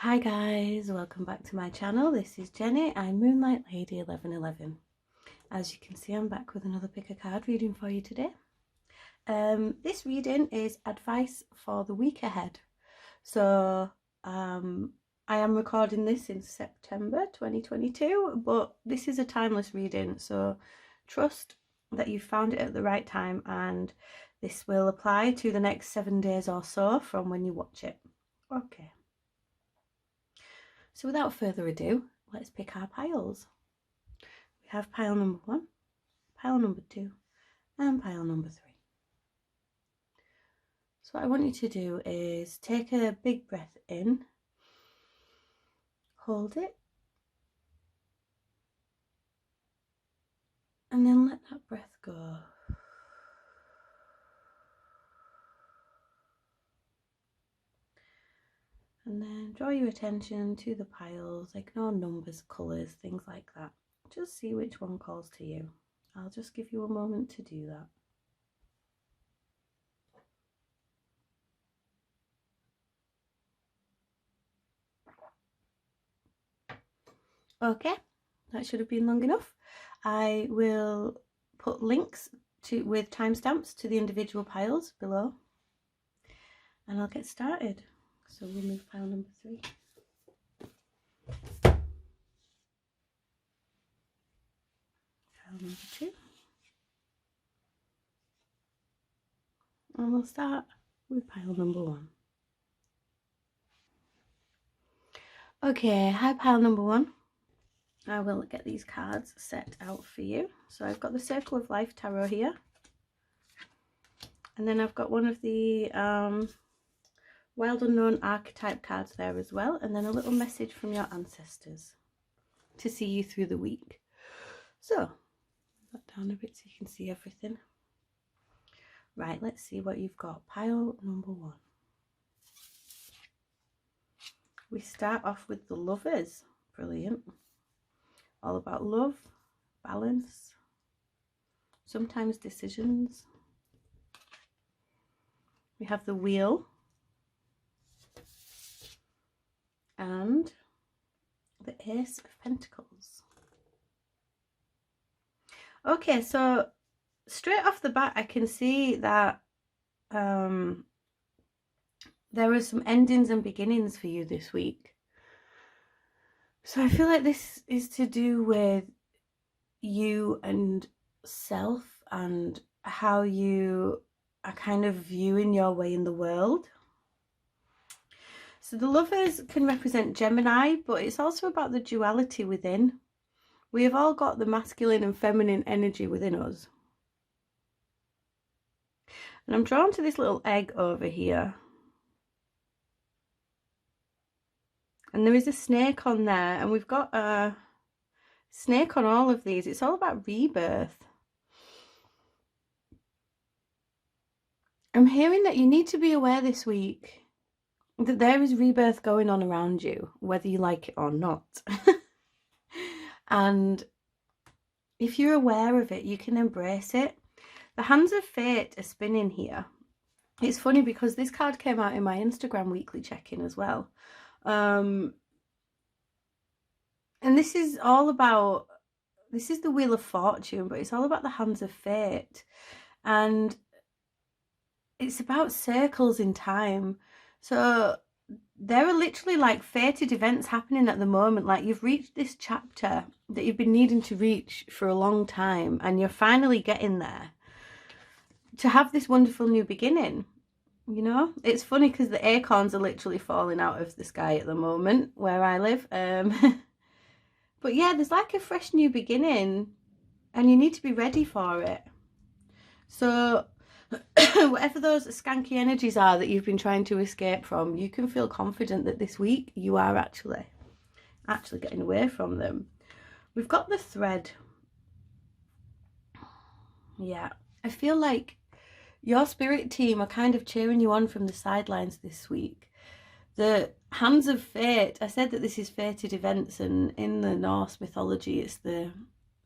Hi guys, welcome back to my channel. This is Jenny. I'm Moonlight Lady 1111. As you can see, I'm back with another pick a card reading for you today. This reading is advice for the week ahead. So I am recording this in September 2022, but this is a timeless reading, so trust that you found it at the right time, and this will apply to the next 7 days or so from when you watch it. Okay. So without further ado, let's pick our piles. We have pile number 1, pile number 2, and pile number 3. So what I want you to do is take a big breath in, hold it, and then let that breath go. And then draw your attention to the piles, ignore numbers, colours, things like that. Just see which one calls to you. I'll just give you a moment to do that. Okay, that should have been long enough. I will put links with timestamps to the individual piles below, and I'll get started. So we'll move pile number 3. Pile number 2. And we'll start with pile number 1. Okay, hi pile number 1. I will get these cards set out for you. So I've got the Circle of Life Tarot here. And then I've got one of the Wild Unknown Archetype cards there as well. And then a little message from your ancestors to see you through the week. So, that down a bit so you can see everything. Right, let's see what you've got. Pile number 1. We start off with the Lovers. Brilliant. All about love, balance, sometimes decisions. We have the Wheel and the Ace of Pentacles. Okay, so straight off the bat I can see that there are some endings and beginnings for you this week. So I feel like this is to do with you and self and how you are kind of viewing your way in the world. So the Lovers can represent Gemini, but it's also about the duality within. We have all got the masculine and feminine energy within us. And I'm drawn to this little egg over here. And there is a snake on there, and we've got a snake on all of these. It's all about rebirth. I'm hearing that you need to be aware this week that there is rebirth going on around you, whether you like it or not. And if you're aware of it, you can embrace it. The Hands of Fate are spinning here. It's funny because this card came out in my Instagram weekly check-in as well. And this is all about, this is the Wheel of Fortune, but it's all about the Hands of Fate. And it's about circles in time. So there are literally like fated events happening at the moment. Like you've reached this chapter that you've been needing to reach for a long time, and you're finally getting there to have this wonderful new beginning. You know, it's funny because the acorns are literally falling out of the sky at the moment where I live. But yeah, there's like a fresh new beginning and you need to be ready for it. So whatever those skanky energies are that you've been trying to escape from, you can feel confident that this week you are actually getting away from them. We've got the Thread. Yeah, I feel like your spirit team are kind of cheering you on from the sidelines this week. The Hands of Fate, I said that this is fated events, and in the Norse mythology it's the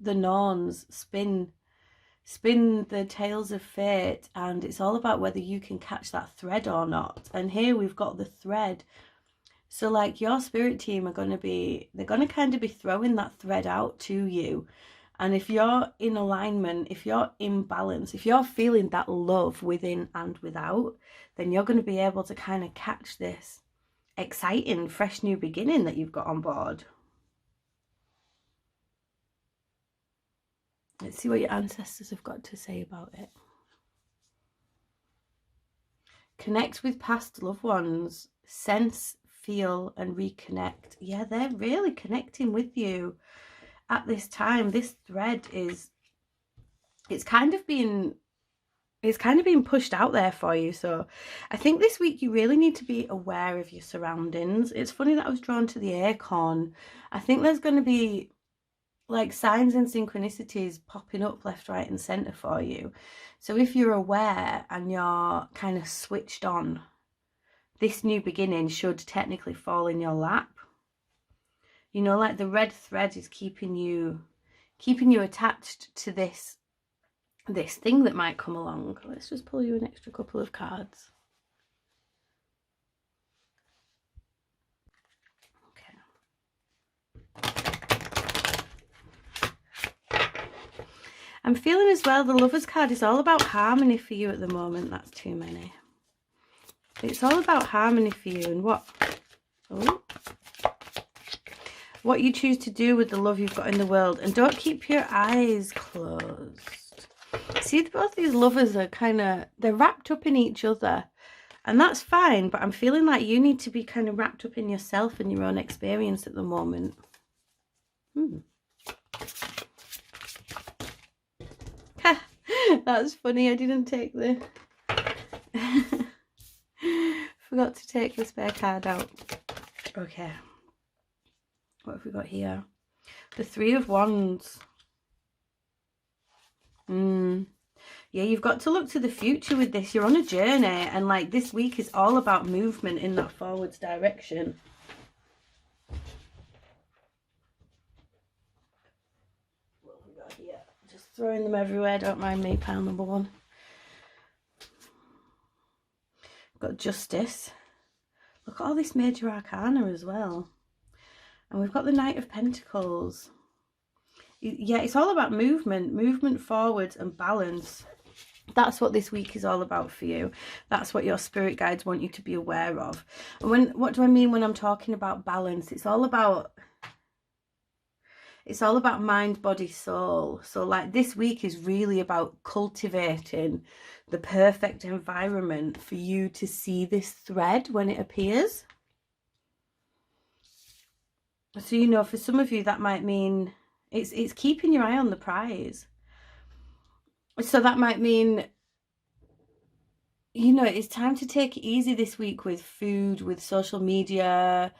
Norns spin the tales of fate, and it's all about whether you can catch that thread or not. And here we've got the thread. So like your spirit team are they're going to kind of be throwing that thread out to you. And if you're in alignment, if you're in balance, if you're feeling that love within and without, then you're going to be able to kind of catch this exciting, fresh new beginning that you've got on board. Let's see what your ancestors have got to say about it. Connect with past loved ones. Sense, feel, and reconnect. Yeah, they're really connecting with you at this time. This thread it's kind of being pushed out there for you. So I think this week you really need to be aware of your surroundings. It's funny that I was drawn to the acorn. I think there's going to be like signs and synchronicities popping up left, right, and center for you. So if you're aware and you're kind of switched on, this new beginning should technically fall in your lap. You know, like the red thread is keeping you attached to this thing that might come along. Let's just pull you an extra couple of cards. I'm feeling as well the Lovers card is all about harmony for you at the moment. That's too many. It's all about harmony for you and what you choose to do with the love you've got in the world. And don't keep your eyes closed. See, both these lovers are they're wrapped up in each other. And that's fine, but I'm feeling like you need to be kind of wrapped up in yourself and your own experience at the moment. That's funny, I didn't take the... Forgot to take the spare card out. Okay. What have we got here? The Three of Wands. Yeah, you've got to look to the future with this. You're on a journey, and like this week is all about movement in that forwards direction. What have we got here? Just throwing them everywhere, don't mind me, pile number one. Got Justice. Look at all this major arcana as well. And we've got the Knight of Pentacles. Yeah, it's all about movement forwards and balance. That's what this week is all about for you. That's what your spirit guides want you to be aware of. And what do I mean when I'm talking about balance? It's all about mind, body, soul. So like this week is really about cultivating the perfect environment for you to see this thread when it appears. So, you know, for some of you that might mean it's keeping your eye on the prize. So that might mean, you know, it's time to take it easy this week with food, with social media,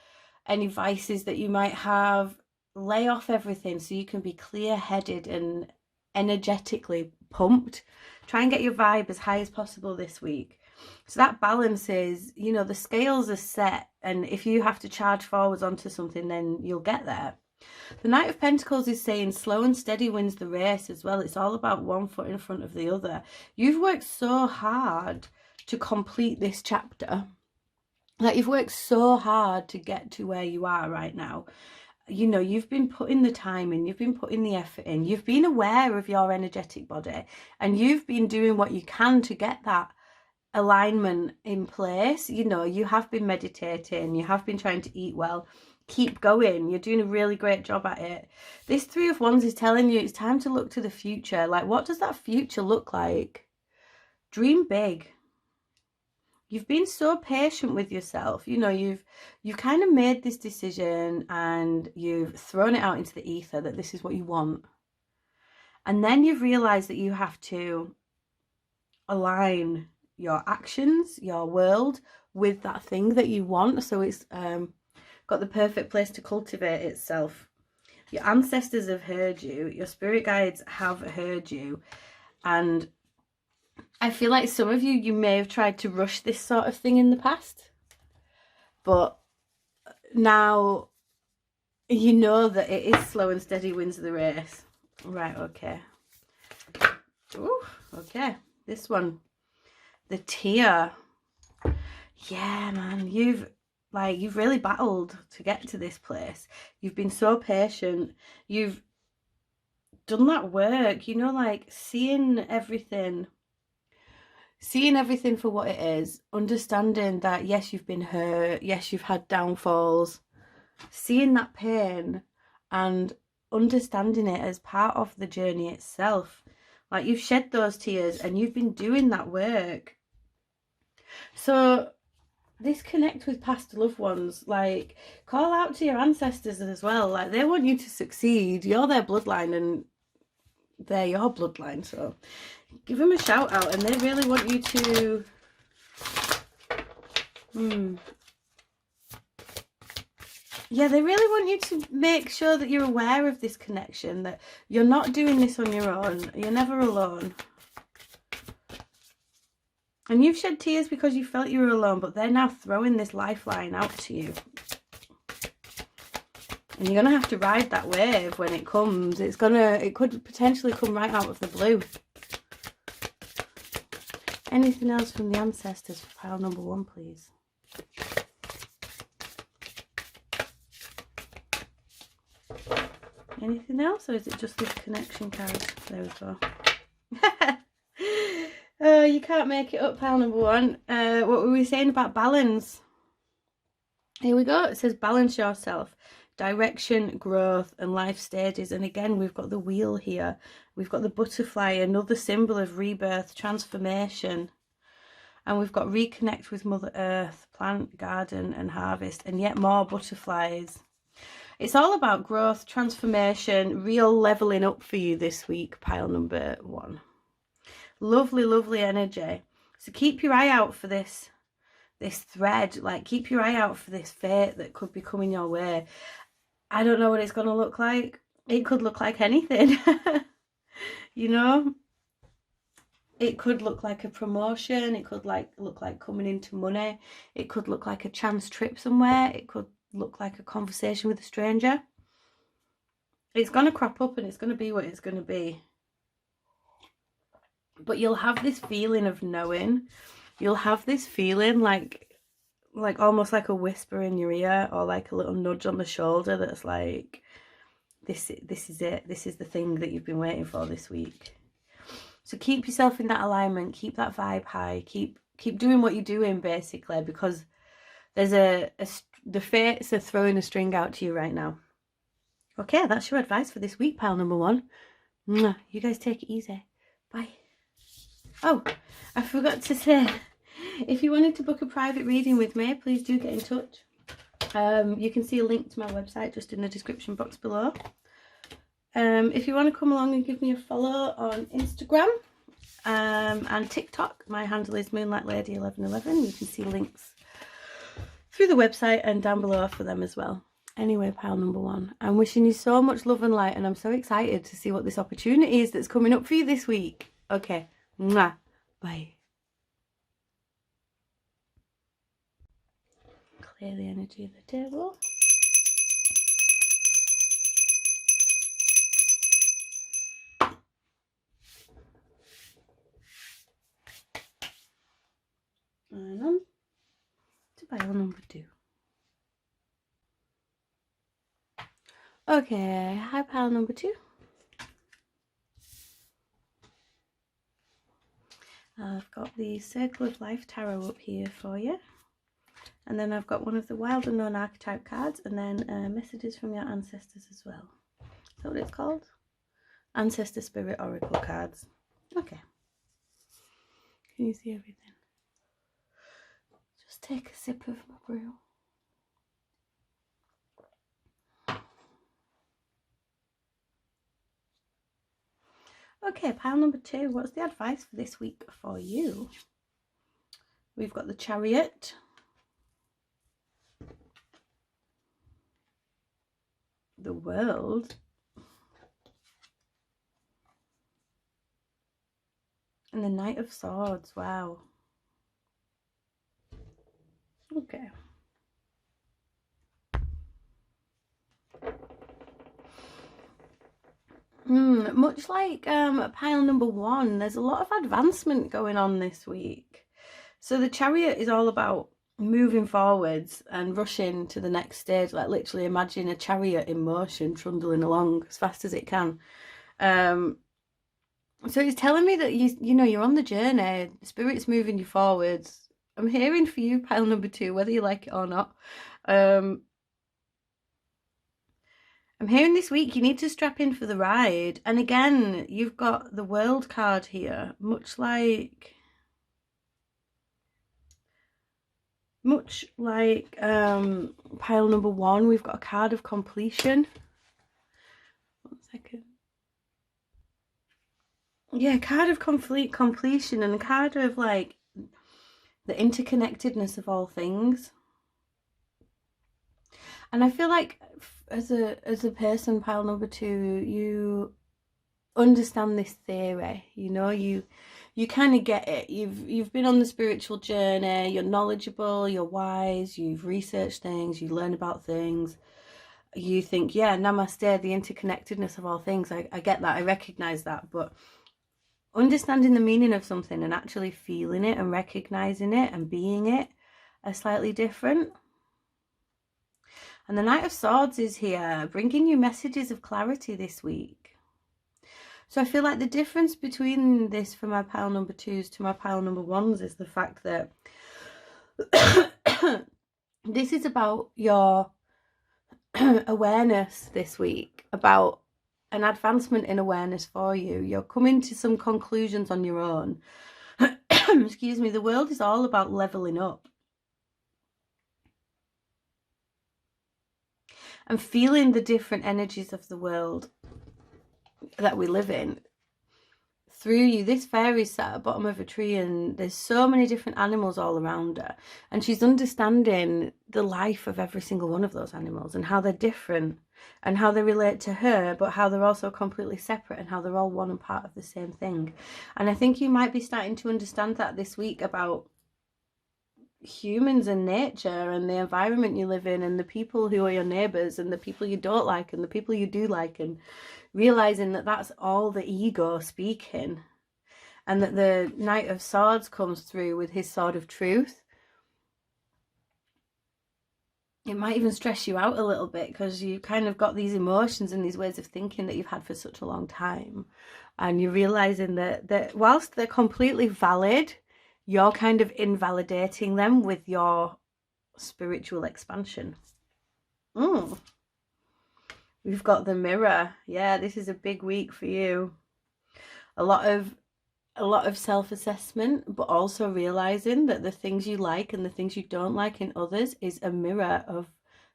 any vices that you might have. Lay off everything so you can be clear-headed and energetically pumped. Try and get your vibe as high as possible this week. So that balance is, you know, the scales are set, and if you have to charge forwards onto something, then you'll get there. The Knight of Pentacles is saying slow and steady wins the race as well. It's all about one foot in front of the other. You've worked so hard to complete this chapter. Like, you've worked so hard to get to where you are right now. You know, you've been putting the time in, you've been putting the effort in, you've been aware of your energetic body, and you've been doing what you can to get that alignment in place. You know, you have been meditating, you have been trying to eat well. Keep going, you're doing a really great job at it. This Three of Wands is telling you it's time to look to the future. Like, what does that future look like? Dream big. You've been so patient with yourself. You know, you've kind of made this decision and you've thrown it out into the ether that this is what you want. And then you've realized that you have to align your actions, your world, with that thing that you want. So it's got the perfect place to cultivate itself. Your ancestors have heard you. Your spirit guides have heard you. And I feel like some of you may have tried to rush this sort of thing in the past. But now you know that it is slow and steady wins the race. Right, okay. Ooh, okay. This one. The Tear. Yeah, man. Like, you've really battled to get to this place. You've been so patient. You've done that work, you know, like seeing everything for what it is, understanding that yes, you've been hurt, yes, you've had downfalls, seeing that pain and understanding it as part of the journey itself. Like, you've shed those tears and you've been doing that work. So this connect with past loved ones, like, call out to your ancestors as well. Like, they want you to succeed. You're their bloodline and they're your bloodline, so give them a shout out, and they really want you to yeah, they really want you to make sure that you're aware of this connection, that you're not doing this on your own, you're never alone. And you've shed tears because you felt you were alone, but they're now throwing this lifeline out to you. And you're going to have to ride that wave when it comes. It could potentially come right out of the blue. Anything else from the ancestors for pile number 1, please? Anything else, or is it just this connection card? There we go. Oh, you can't make it up, pile number 1. What were we saying about balance? Here we go. It says balance yourself. Direction, growth, and life stages. And again, we've got the wheel here. We've got the butterfly, another symbol of rebirth, transformation. And we've got reconnect with Mother Earth, plant, garden, and harvest, and yet more butterflies. It's all about growth, transformation, real leveling up for you this week, pile number 1. Lovely, lovely energy. So keep your eye out for this thread. Like, keep your eye out for this fate that could be coming your way. I don't know what it's going to look like. It could look like anything. You know, it could look like a promotion. It could look like coming into money. It could look like a chance trip somewhere. It could look like a conversation with a stranger. It's going to crop up and it's going to be what it's going to be. But you'll have this feeling of knowing. You'll have this feeling like almost like a whisper in your ear, or like a little nudge on the shoulder that's like, this is it. This is the thing that you've been waiting for this week. So keep yourself in that alignment. Keep that vibe high. Keep doing what you're doing, basically, because there's the fates are throwing a string out to you right now. Okay, that's your advice for this week, pile number 1. You guys take it easy. Bye. Oh, I forgot to say, if you wanted to book a private reading with me, please do get in touch. You can see a link to my website just in the description box below. If you want to come along and give me a follow on Instagram and TikTok, my handle is Moonlight Lady 1111. You can see links through the website and down below for them as well. Anyway, pile number 1, I'm wishing you so much love and light, and I'm so excited to see what this opportunity is that's coming up for you this week. Okay, mwah. Bye. Clear the energy of the table. And on to pile number 2. Okay, hi pile number 2. I've got the Circle of Life Tarot up here for you. And then I've got one of the Wild Unknown Archetype cards, and then messages from your ancestors as well. Is that what it's called? Ancestor Spirit Oracle cards. Okay. Can you see everything? Just take a sip of my brew. Okay, pile number 2. What's the advice for this week for you? We've got the Chariot, the World, and the Knight of Swords. Wow. Okay. Much like pile number 1, there's a lot of advancement going on this week. So the Chariot is all about moving forwards and rushing to the next stage, like literally imagine a chariot in motion trundling along as fast as it can. So it's telling me that you know you're on the journey, spirit's moving you forwards. I'm hearing for you, pile number 2, whether you like it or not. I'm hearing this week you need to strap in for the ride. And again, you've got the World card here, much like pile number 1, we've got a card of completion. 1 second. Yeah, card of completion, and a card of like the interconnectedness of all things. And I feel like as a person, pile number 2, you understand this theory, you know, you kind of get it. You've been on the spiritual journey, you're knowledgeable, you're wise, you've researched things, you learn about things. You think, yeah, namaste, the interconnectedness of all things. I get that, I recognize that, but understanding the meaning of something and actually feeling it and recognizing it and being it are slightly different. And the Knight of Swords is here, bringing you messages of clarity this week. So I feel like the difference between this for my pile number 2s to my pile number 1s is the fact that this is about your awareness this week, about an advancement in awareness for you. You're coming to some conclusions on your own. Excuse me, the world is all about leveling up and feeling the different energies of the world that we live in through you. This fairy's sat at the bottom of a tree and there's so many different animals all around her, and she's understanding the life of every single one of those animals and how they're different and how they relate to her, but how they're also completely separate and how they're all one and part of the same thing. And I think you might be starting to understand that this week about humans and nature and the environment you live in and the people who are your neighbours and the people you don't like and the people you do like, and realising that that's all the ego speaking, and that the Knight of Swords comes through with his sword of truth. It might even stress you out a little bit because you kind of got these emotions and these ways of thinking that you've had for such a long time, and you're realising that whilst they're completely valid, you're kind of invalidating them with your spiritual expansion. We've got the Mirror. Yeah, this is a big week for you. A lot of self-assessment, but also realizing that the things you like and the things you don't like in others is a mirror of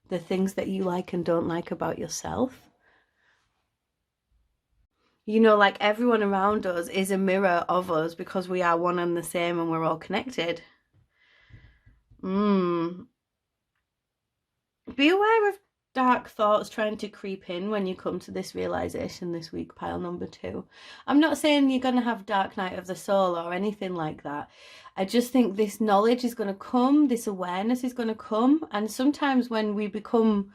the things that you like and don't like about yourself. You know, like everyone around us is a mirror of us because we are one and the same and we're all connected. Be aware of dark thoughts trying to creep in when you come to this realization this week, pile number 2. I'm not saying you're going to have dark night of the soul or anything like that. I just think this knowledge is going to come, this awareness is going to come, and sometimes when we become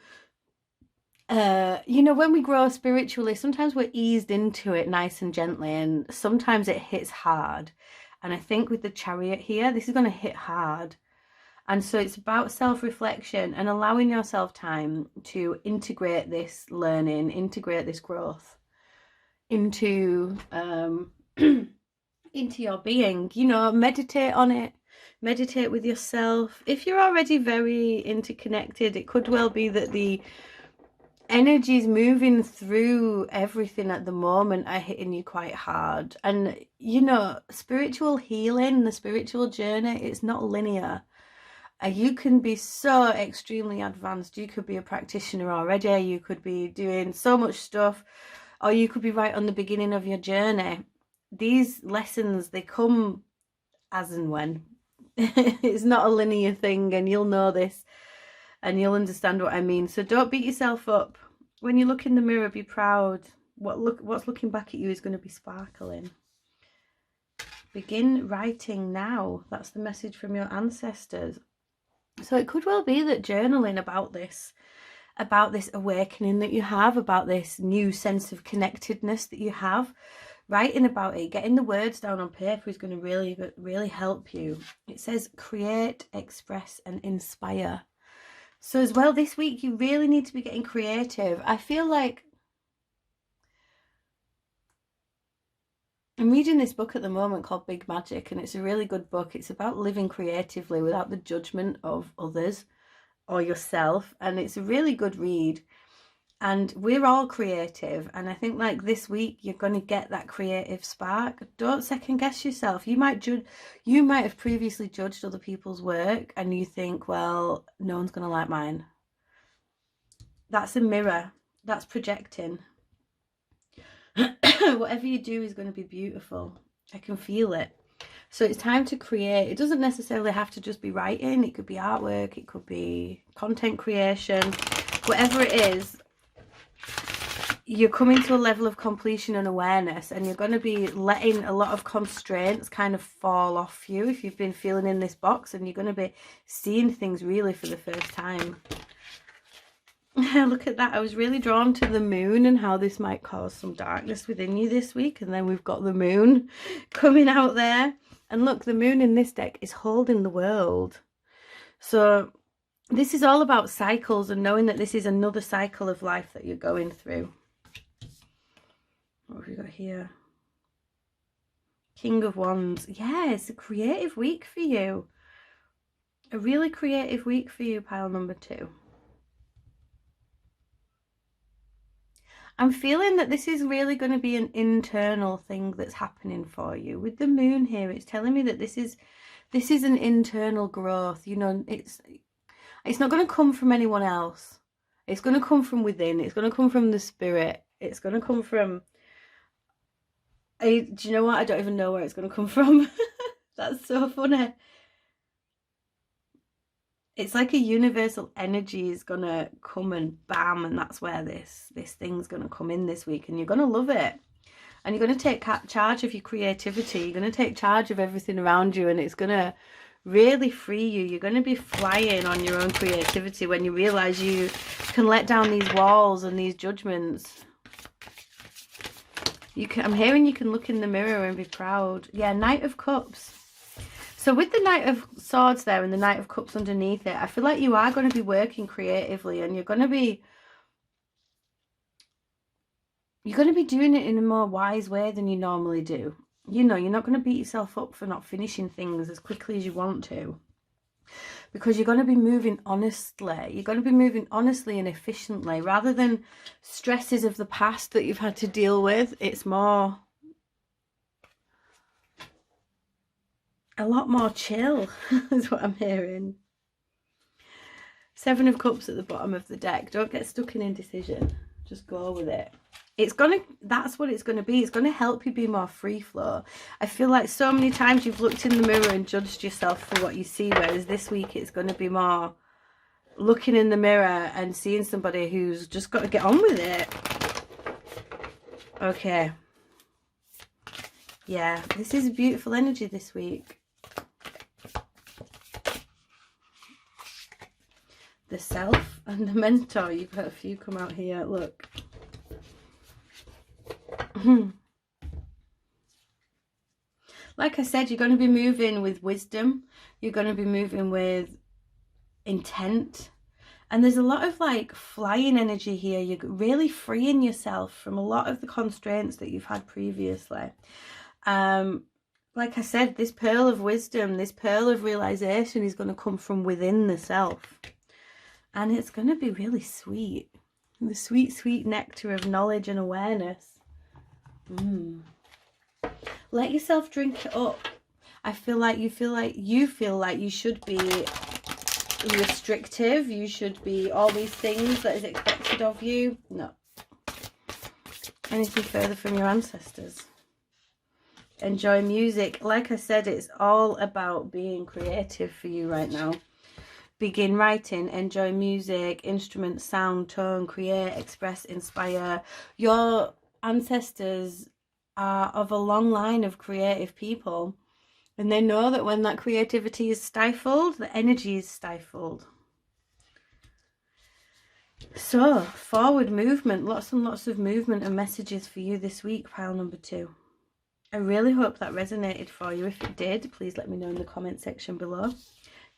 you know, when we grow spiritually, sometimes we're eased into it nice and gently, and sometimes it hits hard. And I think with the Chariot here, this is going to hit hard. And so it's about self-reflection and allowing yourself time to integrate this learning, integrate this growth into into your being. You know, meditate on it, meditate with yourself. If you're already very interconnected, it could well be that the energies moving through everything at the moment are hitting you quite hard. And you know, spiritual healing, the spiritual journey, it's not linear. You can be so extremely advanced. You could be a practitioner already. You could be doing so much stuff, or you could be right on the beginning of your journey. These lessons, they come as and when. It's not a linear thing, and you'll know this and you'll understand what I mean. So don't beat yourself up. When you look in the mirror, be proud. What's looking back at you is going to be sparkling. Begin writing now. That's the message from your ancestors. So it could well be that journaling about this awakening that you have, about this new sense of connectedness that you have, Writing about it, getting the words down on paper is going to really help you. It says create, express and inspire. So as well, this week you really need to be getting creative. I feel like I'm reading this book at the moment called Big Magic, and it's a really good book. It's about living creatively without the judgment of others or yourself, and it's a really good read. And we're all creative, and I think like this week you're going to get that creative spark. Don't second guess yourself. You might have previously judged other people's work and you think, well, no one's going to like mine. That's a mirror. That's projecting. Whatever you do is going to be beautiful. I can feel it. So it's time to create. It doesn't necessarily have to just be writing. It could be artwork. It could be content creation. Whatever it is, you're coming to a level of completion and awareness, and you're going to be letting a lot of constraints kind of fall off you if you've been feeling in this box, and you're going to be seeing things really for the first time. Look at that. I was really drawn to the moon and how this might cause some darkness within you this week. And then we've got the moon coming out there. And look, the moon in this deck is holding the world. So this is all about cycles and knowing that this is another cycle of life that you're going through. What have we got here? King of Wands. Yeah, it's a creative week for you. A really creative week for you, pile number 2. I'm feeling that this is really going to be an internal thing that's happening for you. With the moon here, it's telling me that this is an internal growth. You know, it's not going to come from anyone else. It's going to come from within. It's going to come from the spirit. It's going to come from... do you know what? I don't even know where it's going to come from. That's so funny. It's like a universal energy is going to come and bam, and that's where this thing's going to come in this week, and you're going to love it. And you're going to take charge of your creativity. You're going to take charge of everything around you, and it's going to really free you. You're going to be flying on your own creativity when you realise you can let down these walls and these judgments. I'm hearing you can look in the mirror and be proud. Yeah, Knight of Cups. So with the Knight of Swords there and the Knight of Cups underneath it, I feel like you are going to be working creatively, and you're going to be doing it in a more wise way than you normally do. You know, you're not going to beat yourself up for not finishing things as quickly as you want to, because you're going to be moving honestly. You're going to be moving honestly and efficiently, rather than stresses of the past that you've had to deal with. It's more... a lot more chill is what I'm hearing. 7 of Cups at the bottom of the deck. Don't get stuck in indecision. Just go with it. That's what it's gonna be. It's gonna help you be more free flow. I feel like so many times you've looked in the mirror and judged yourself for what you see, whereas this week it's gonna be more looking in the mirror and seeing somebody who's just got to get on with it. Okay. Yeah, this is a beautiful energy this week. The Self and the Mentor. You've got a few come out here. Look. Like I said, you're going to be moving with wisdom. You're going to be moving with intent. And there's a lot of like flying energy here. You're really freeing yourself from a lot of the constraints that you've had previously. Like I said, this pearl of wisdom, this pearl of realization is going to come from within the self. And it's going to be really sweet. The sweet, sweet nectar of knowledge and awareness. Let yourself drink it up. I feel like you feel like you should be restrictive. You should be all these things that is expected of you. No. Anything further from your ancestors. Enjoy music. Like I said, it's all about being creative for you right now. Begin writing, enjoy music, instrument, sound, tone, create, express, inspire. Your ancestors are of a long line of creative people, and they know that when that creativity is stifled, the energy is stifled. So, forward movement, lots and lots of movement and messages for you this week, pile number 2. I really hope that resonated for you. If it did, please let me know in the comment section below.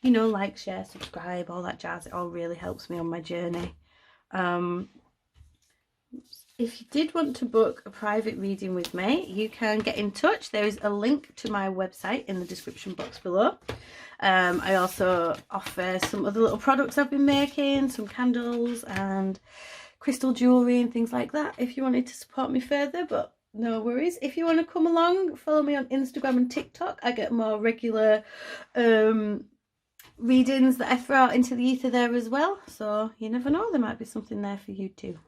You know, like, share, subscribe, all that jazz. It all really helps me on my journey. If you did want to book a private reading with me, you can get in touch. There is a link to my website in the description box below. I also offer some other little products I've been making, some candles and crystal jewellery and things like that, if you wanted to support me further. But no worries. If you want to come along, follow me on Instagram and TikTok. I get more regular readings that I throw out into the ether there as well. So you never know, there might be something there for you too.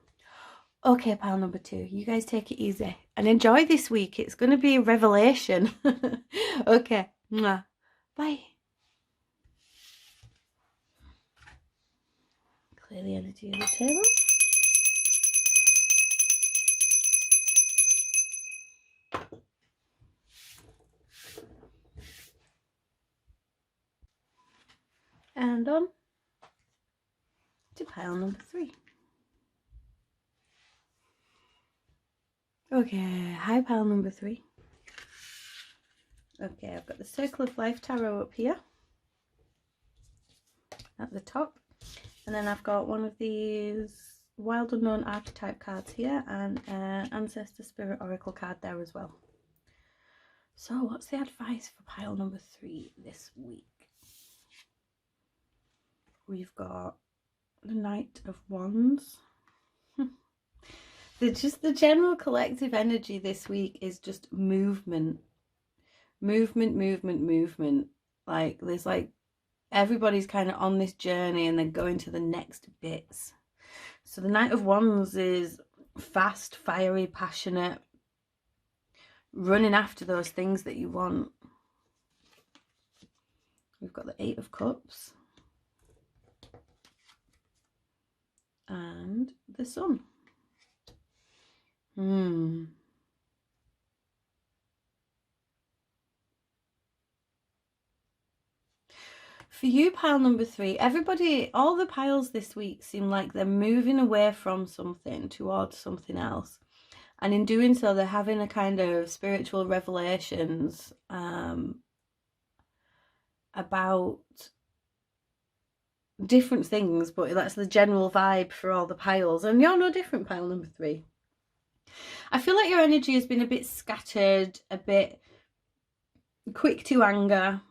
Okay, pile number 2, you guys take it easy and enjoy this week. It's going to be a revelation. Okay, mwah. Bye. Clear the energy of the table. And on to pile number 3. Okay, hi pile number 3. Okay, I've got the Circle of Life Tarot up here at the top, and then I've got one of these Wild Unknown Archetype cards here and an Ancestor Spirit Oracle card there as well. So what's the advice for pile number 3 this week? We've got the Knight of Wands. The general collective energy this week is just movement. Movement. Like, there's like, everybody's kind of on this journey and then going to the next bits. So the Knight of Wands is fast, fiery, passionate, running after those things that you want. We've got the 8 of Cups and the Sun. For you, pile number 3, everybody, all the piles this week seem like they're moving away from something towards something else. And in doing so, they're having a kind of spiritual revelations about different things, but that's the general vibe for all the piles. And you're no different, pile number 3. I feel like your energy has been a bit scattered, a bit quick to anger,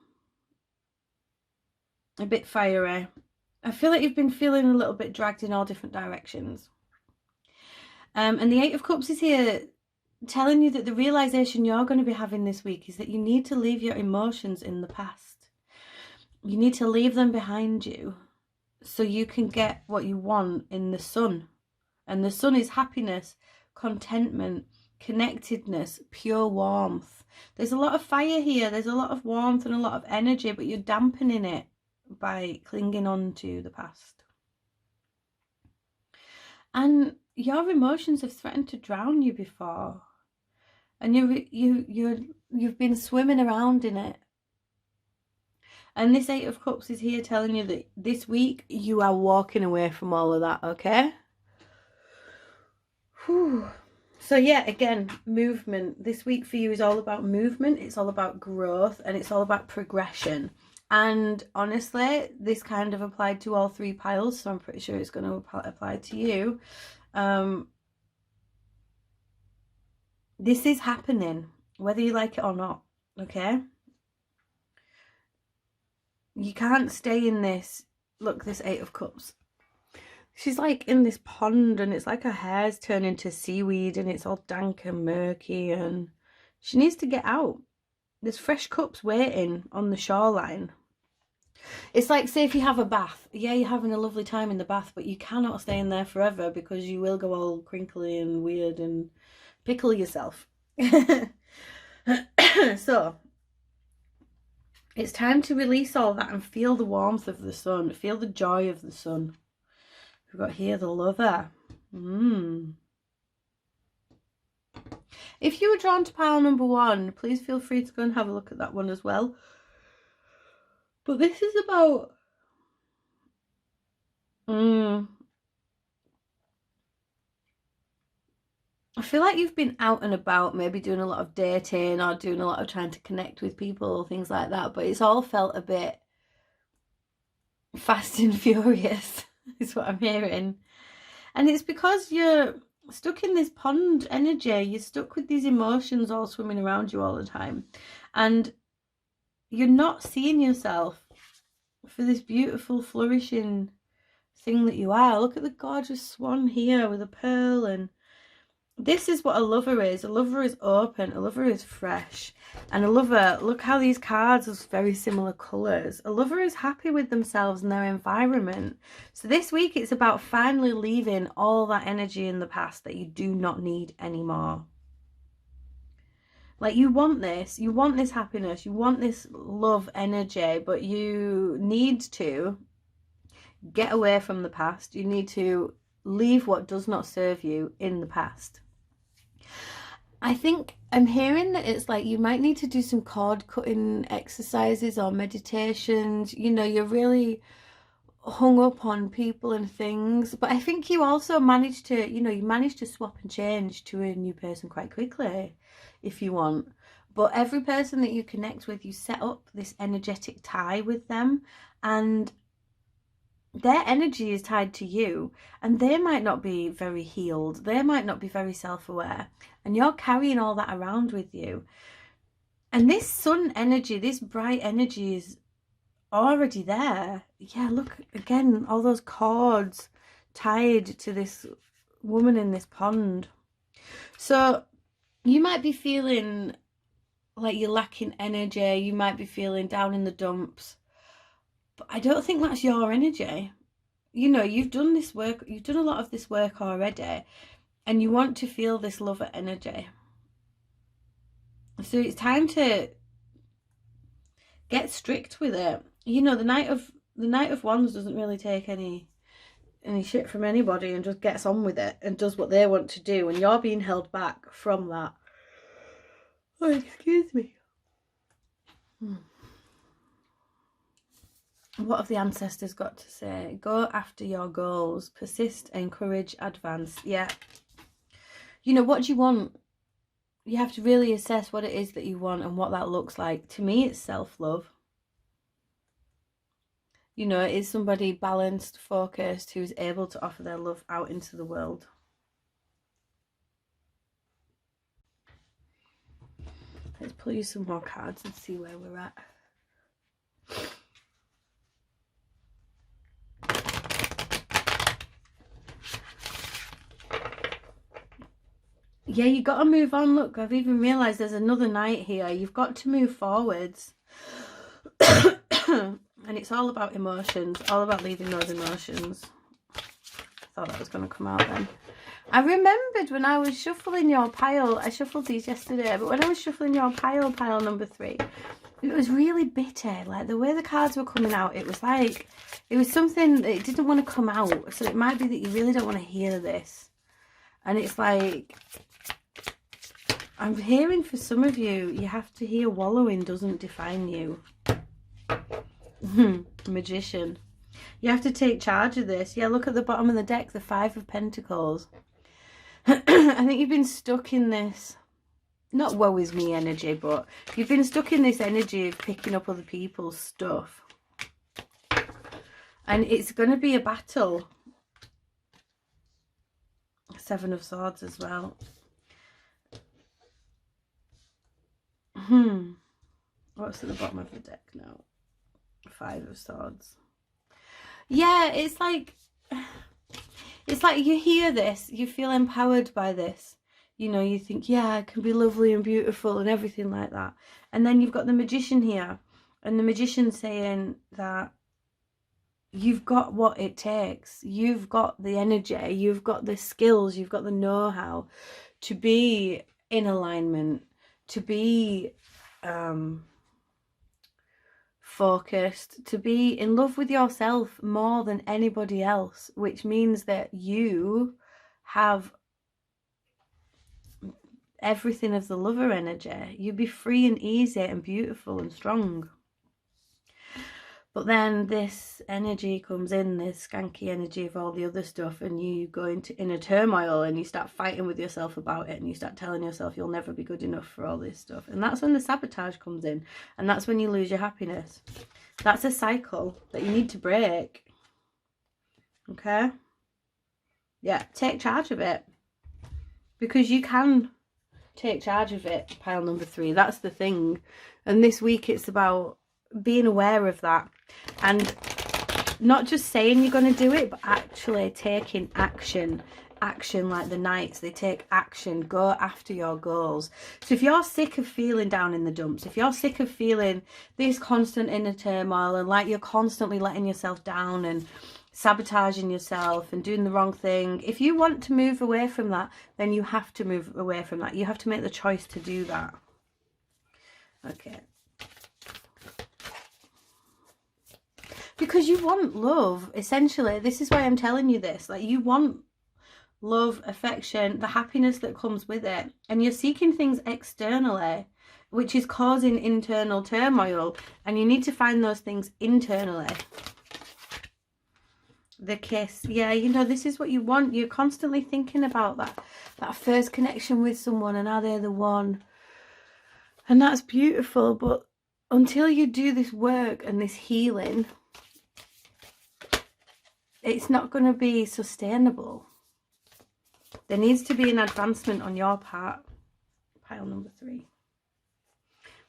a bit fiery. I feel like you've been feeling a little bit dragged in all different directions. And the 8 of Cups is here telling you that the realization you're going to be having this week is that you need to leave your emotions in the past. You need to leave them behind you so you can get what you want in the Sun. And the Sun is happiness, contentment, connectedness, pure warmth. There's a lot of fire here. There's a lot of warmth and a lot of energy, but you're dampening it by clinging on to the past. And your emotions have threatened to drown you before, and you've been swimming around in it. And this 8 of Cups is here telling you that this week you are walking away from all of that, okay? Whew. So yeah, again, movement. This week for you is all about movement. It's all about growth, and it's all about progression. And honestly, this kind of applied to all 3 piles, so I'm pretty sure it's going to apply to you. This is happening, whether you like it or not, okay? You can't stay in this. Look, this 8 of Cups. She's like in this pond, and it's like her hair's turned into seaweed, and it's all dank and murky, and she needs to get out. There's fresh cups waiting on the shoreline. It's like, say if you have a bath, yeah, you're having a lovely time in the bath, but you cannot stay in there forever because you will go all crinkly and weird and pickle yourself. So it's time to release all that and feel the warmth of the Sun, feel the joy of the Sun. We've got here the Lover. If you were drawn to pile number 1, please feel free to go and have a look at that one as well. But this is about I feel like you've been out and about, maybe doing a lot of dating or doing a lot of trying to connect with people, things like that, but it's all felt a bit fast and furious, is what I'm hearing. And it's because you're stuck in this pond energy. You're stuck with these emotions all swimming around you all the time. And you're not seeing yourself for this beautiful, flourishing thing that you are. Look at the gorgeous swan here with a pearl, and this is what a lover is. A lover is open, a lover is fresh, and a lover, look how these cards are very similar colours. A lover is happy with themselves and their environment. So this week it's about finally leaving all that energy in the past that you do not need anymore. Like, you want this happiness, you want this love energy, but you need to get away from the past. You need to leave what does not serve you in the past. I think I'm hearing that it's like you might need to do some cord cutting exercises or meditations. You know, you're really hung up on people and things, but I think you also managed to, you know, you managed to swap and change to a new person quite quickly if you want. But every person that you connect with, you set up this energetic tie with them, and their energy is tied to you, and they might not be very healed, they might not be very self-aware, and you're carrying all that around with you. And this sun energy, this bright energy, is already there. Yeah, look again, all those cords tied to this woman in this pond. So you might be feeling like you're lacking energy, you might be feeling down in the dumps, but I don't think that's your energy. You know, you've done this work, you've done a lot of this work already, and you want to feel this lover energy. So it's time to get strict with it. You know, the Knight of Wands doesn't really take any shit from anybody and just gets on with it and does what they want to do, and you're being held back from that. Oh, excuse me. What have the ancestors got to say? Go after your goals. Persist, encourage, advance. Yeah. You know, what do you want? You have to really assess what it is that you want and what that looks like. To me, it's self-love. You know, it is somebody balanced, focused, who's able to offer their love out into the world. Let's pull you some more cards and see where we're at. Yeah, you got to move on. Look, I've even realised there's another Knight here. You've got to move forwards. And it's all about emotions, all about leaving those emotions. I thought that was going to come out then. I remembered when I was shuffling your pile, I shuffled these yesterday, but when I was shuffling your pile number 3, it was really bitter. Like, the way the cards were coming out, it was like, it was something that it didn't want to come out. So it might be that you really don't want to hear this. And it's like, I'm hearing for some of you, you have to hear wallowing doesn't define you. Magician. You have to take charge of this. Yeah, look at the bottom of the deck, the 5 of Pentacles. I think you've been stuck in this, not woe is me energy, but you've been stuck in this energy of picking up other people's stuff. And it's going to be a battle. 7 of Swords as well. What's at the bottom of the deck now? 5 of Swords. Yeah, it's like you hear this, you feel empowered by this. You know, you think, yeah, I can be lovely and beautiful and everything like that. And then you've got the Magician here, and the Magician saying that you've got what it takes. You've got the energy, you've got the skills, you've got the know-how to be in alignment, to be focused, to be in love with yourself more than anybody else, which means that you have everything of the lover energy. You'd be free and easy and beautiful and strong. But then this energy comes in, this skanky energy of all the other stuff, and you go into inner turmoil and you start fighting with yourself about it, and you start telling yourself you'll never be good enough for all this stuff. And that's when the sabotage comes in, and that's when you lose your happiness. That's a cycle that you need to break. Okay? Yeah, take charge of it. Because you can take charge of it, pile number 3. That's the thing. And this week it's about being aware of that. And not just saying you're going to do it, but actually taking action. Action like the Knights. They take action. Go after your goals. So if you're sick of feeling down in the dumps, if you're sick of feeling this constant inner turmoil and like you're constantly letting yourself down and sabotaging yourself and doing the wrong thing, if you want to move away from that, then you have to move away from that. You have to make the choice to do that. Okay. Because you want love, essentially. This is why I'm telling you this. Like, you want love, affection, the happiness that comes with it. And you're seeking things externally, which is causing internal turmoil. And you need to find those things internally. The kiss. Yeah, you know, this is what you want. You're constantly thinking about that first connection with someone and are they the one? And that's beautiful. But until you do this work and this healing, it's not going to be sustainable. There needs to be an advancement on your part. Pile number 3.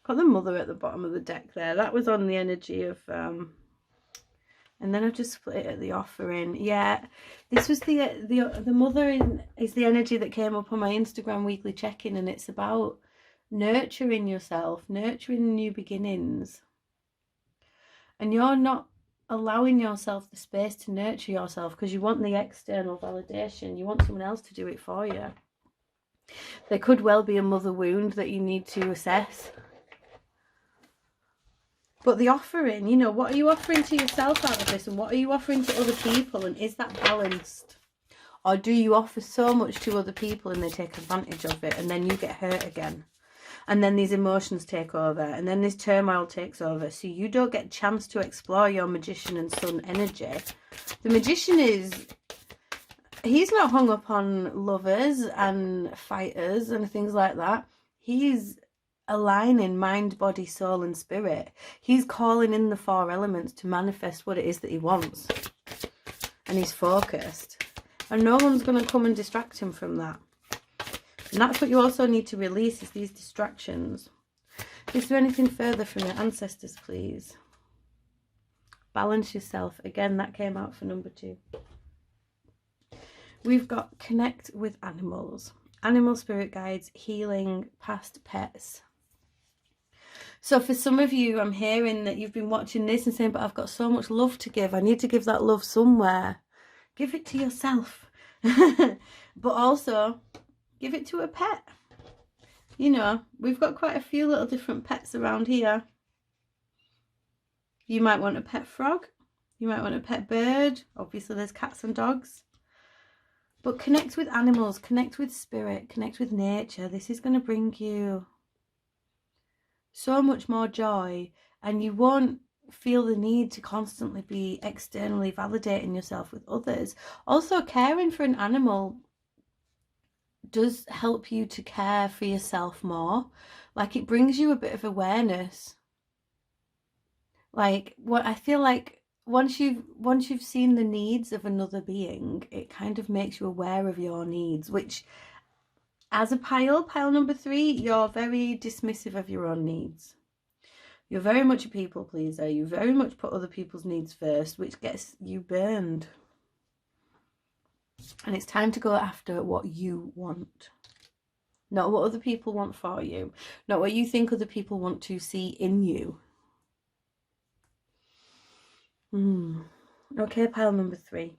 Got the Mother at the bottom of the deck there. That was on the energy of... and then I've just split it at the Offering. Yeah, this was the Mother is the energy that came up on my Instagram weekly check-in, and it's about nurturing yourself, nurturing new beginnings. And you're not allowing yourself the space to nurture yourself because you want the external validation. You want someone else to do it for you. There could well be a mother wound that you need to assess. But the offering, you know, what are you offering to yourself out of this, and what are you offering to other people, and is that balanced? Or do you offer so much to other people and they take advantage of it, and then you get hurt again? And then these emotions take over, and then this turmoil takes over, so you don't get a chance to explore your Magician and Sun energy. The Magician he's not hung up on lovers and fighters and things like that. He's aligning mind, body, soul and spirit. He's calling in the 4 elements to manifest what it is that he wants. And he's focused. And no one's going to come and distract him from that. And that's what you also need to release, is these distractions. Is there anything further from your ancestors, please? Balance yourself. Again, that came out for number 2. We've got connect with animals. Animal spirit guides, healing, past pets. So for some of you, I'm hearing that you've been watching this and saying, but I've got so much love to give. I need to give that love somewhere. Give it to yourself. But also, give it to a pet. You know, we've got quite a few little different pets around here. You might want a pet frog. You might want a pet bird. Obviously, there's cats and dogs. But connect with animals, connect with spirit, connect with nature. This is going to bring you so much more joy, and you won't feel the need to constantly be externally validating yourself with others. Also, caring for an animal does help you to care for yourself more. Like, it brings you a bit of awareness. Like, what I feel like once you've seen the needs of another being, it kind of makes you aware of your needs, which as a pile number 3, you're very dismissive of your own needs. You're very much a people pleaser. You very much put other people's needs first, which gets you burned. And it's time to go after what you want. Not what other people want for you. Not what you think other people want to see in you. Okay, pile number 3.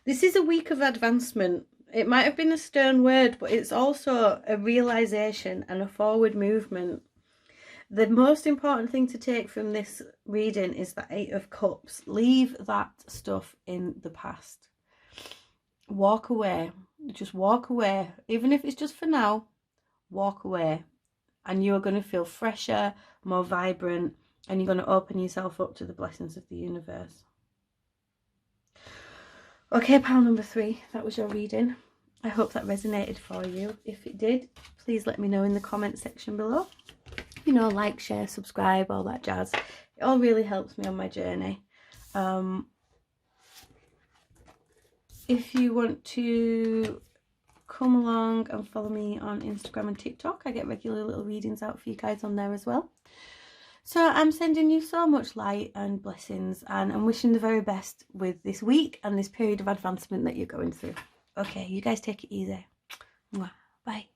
This is a week of advancement. It might have been a stern word, but it's also a realization and a forward movement. The most important thing to take from this reading is the 8 of Cups. Leave that stuff in the past. Walk away. Just walk away. Even if it's just for now, walk away. And you're going to feel fresher, more vibrant, and you're going to open yourself up to the blessings of the universe. Okay, pile number 3, that was your reading. I hope that resonated for you. If it did, please let me know in the comment section below. You know, like, share, subscribe, all that jazz. It all really helps me on my journey. If you want to come along and follow me on Instagram and TikTok, I get regular little readings out for you guys on there as well. So I'm sending you so much light and blessings, and I'm wishing the very best with this week and this period of advancement that you're going through. Okay, you guys take it easy. Bye.